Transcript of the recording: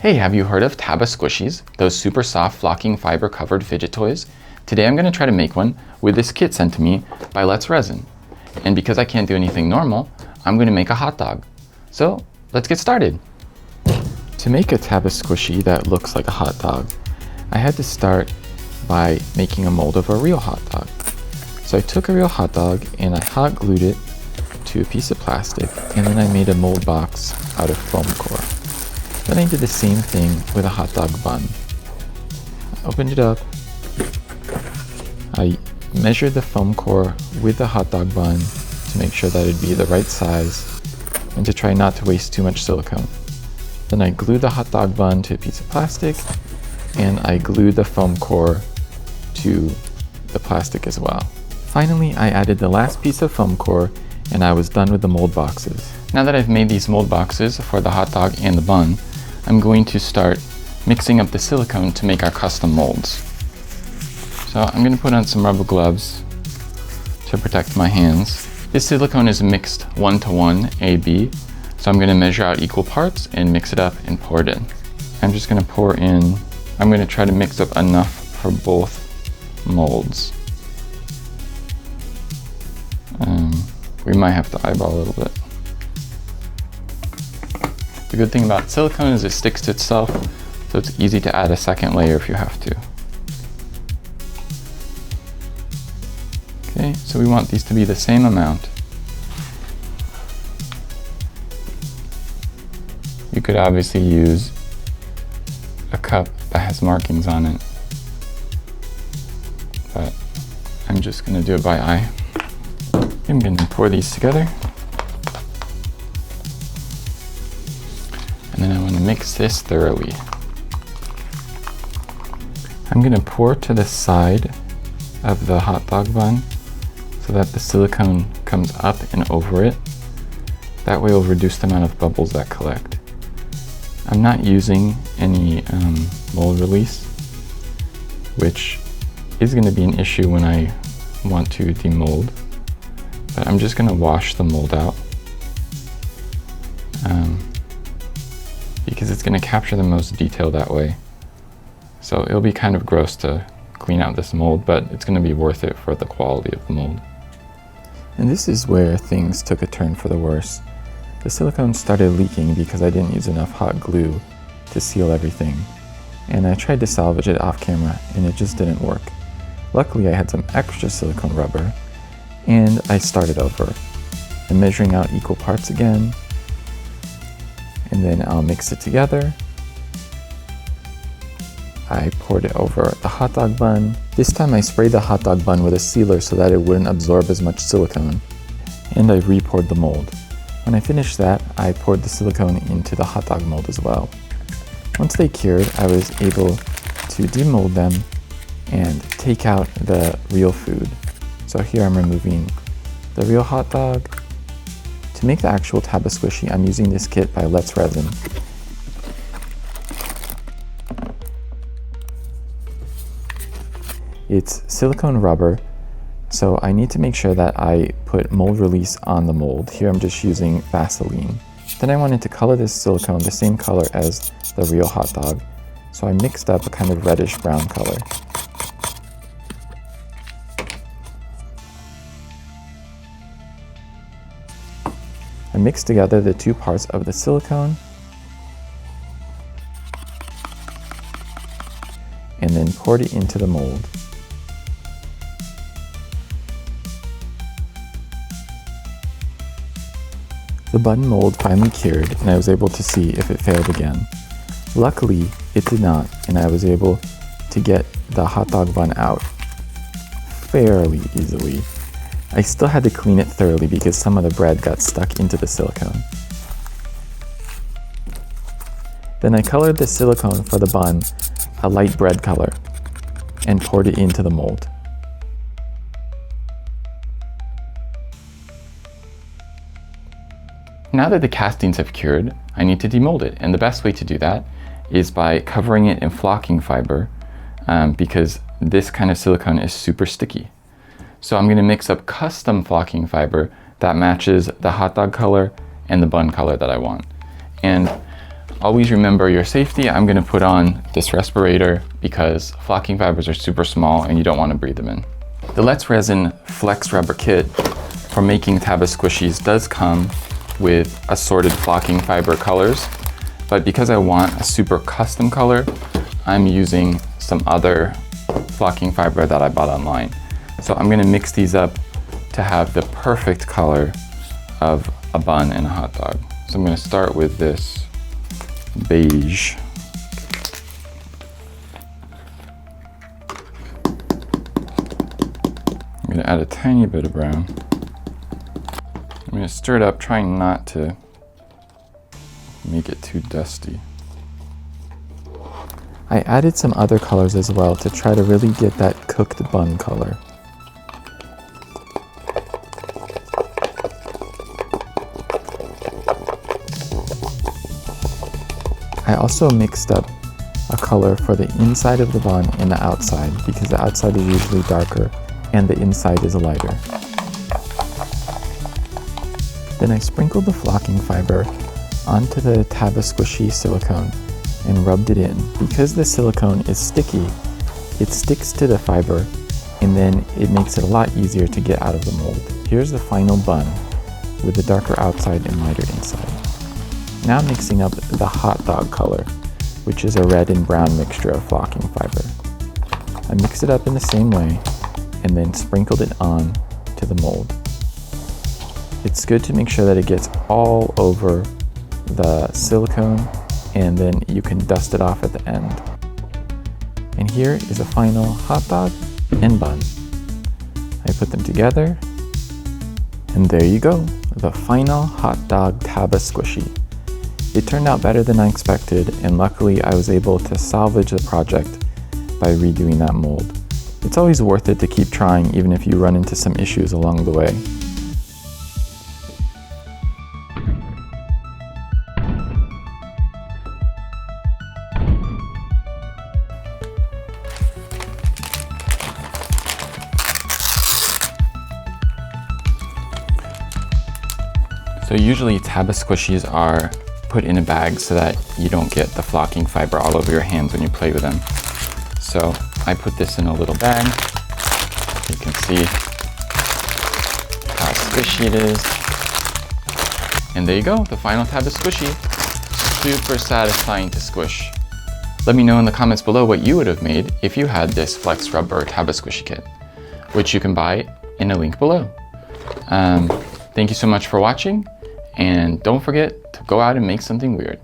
Hey, have you heard of Taba Squishies? Those super soft flocking fiber covered fidget toys? Today I'm going to try to make one with this kit sent to me by Let's Resin. And because I can't do anything normal, I'm going to make a hot dog. So let's get started. To make a Taba Squishy that looks like a hot dog, I had to start by making a mold of a real hot dog. So I took a real hot dog and I hot glued it to a piece of plastic, and then I made a mold box out of foam core. Then I did the same thing with a hot dog bun. I opened it up, I measured the foam core with the hot dog bun to make sure that it'd be the right size and to try not to waste too much silicone. Then I glued the hot dog bun to a piece of plastic, and I glued the foam core to the plastic as well. Finally, I added the last piece of foam core and I was done with the mold boxes. Now that I've made these mold boxes for the hot dog and the bun, I'm going to start mixing up the silicone to make our custom molds. So I'm going to put on some rubber gloves to protect my hands. This silicone is mixed 1:1 AB, so I'm going to measure out equal parts and mix it up and pour it in. I'm just going to pour in, I'm going to try to mix up enough for both molds. We might have to eyeball a little bit. The good thing about silicone is it sticks to itself, so it's easy to add a second layer if you have to. Okay, so we want these to be the same amount. You could obviously use a cup that has markings on it, but I'm just going to do it by eye. I'm going to pour these together. And then I want to mix this thoroughly. I'm going to pour to the side of the hot dog bun so that the silicone comes up and over it. That way it'll reduce the amount of bubbles that collect. I'm not using any mold release, which is going to be an issue when I want to demold. But I'm just going to wash the mold out because it's going to capture the most detail that way. So it'll be kind of gross to clean out this mold, but it's going to be worth it for the quality of the mold. And this is where things took a turn for the worse. The silicone started leaking because I didn't use enough hot glue to seal everything. And I tried to salvage it off camera and it just didn't work. Luckily I had some extra silicone rubber, and I started over. I'm measuring out equal parts again, and then I'll mix it together. I poured it over the hot dog bun. This time I sprayed the hot dog bun with a sealer so that it wouldn't absorb as much silicone, and I re-poured the mold. When I finished that, I poured the silicone into the hot dog mold as well. Once they cured, I was able to demold them and take out the real food. So here I'm removing the real hot dog. To make the actual Taba Squishy, I'm using this kit by Let's Resin. It's silicone rubber, so I need to make sure that I put mold release on the mold. Here I'm just using Vaseline. Then I wanted to color this silicone the same color as the real hot dog, so I mixed up a kind of reddish brown color. I mixed together the two parts of the silicone and then poured it into the mold. The bun mold finally cured and I was able to see if it failed again. Luckily, it did not, and I was able to get the hot dog bun out fairly easily. I still had to clean it thoroughly because some of the bread got stuck into the silicone. Then I colored the silicone for the bun a light bread color and poured it into the mold. Now that the castings have cured, I need to demold it, and the best way to do that is by covering it in flocking fiber because this kind of silicone is super sticky. So I'm going to mix up custom flocking fiber that matches the hot dog color and the bun color that I want. And Always remember your safety. I'm gonna put on this respirator because flocking fibers are super small and you don't wanna breathe them in. The Let's Resin Flex Rubber Kit for making Taba Squishies does come with assorted flocking fiber colors, but because I want a super custom color, I'm using some other flocking fiber that I bought online. So I'm gonna mix these up to have the perfect color of a bun and a hot dog. So I'm gonna start with this beige. I'm gonna add a tiny bit of brown. I'm gonna stir it up, trying not to make it too dusty. I added some other colors as well to try to really get that cooked bun color. I also mixed up a color for the inside of the bun and the outside because the outside is usually darker and the inside is lighter. Then I sprinkled the flocking fiber onto the Taba Squishy silicone and rubbed it in. Because the silicone is sticky, it sticks to the fiber and then it makes it a lot easier to get out of the mold. Here's the final bun with the darker outside and lighter inside. Now mixing up the hot dog color, which is a red and brown mixture of flocking fiber. I mixed it up in the same way and then sprinkled it on to the mold. It's good to make sure that it gets all over the silicone and then you can dust it off at the end. And here is a final hot dog and bun. I put them together and there you go, the final hot dog Taba Squishy. It turned out better than I expected, and luckily I was able to salvage the project by redoing that mold. It's always worth it to keep trying even if you run into some issues along the way. So usually Taba Squishies are put in a bag so that you don't get the flocking fiber all over your hands when you play with them. So I put this in a little bag. You can see how squishy it is. And there you go, the final Taba Squishy. Super satisfying to squish. Let me know in the comments below what you would have made if you had this Flex Rubber Taba Squishy kit, which you can buy in a link below. Thank you so much for watching, and don't forget to go out and make something weird.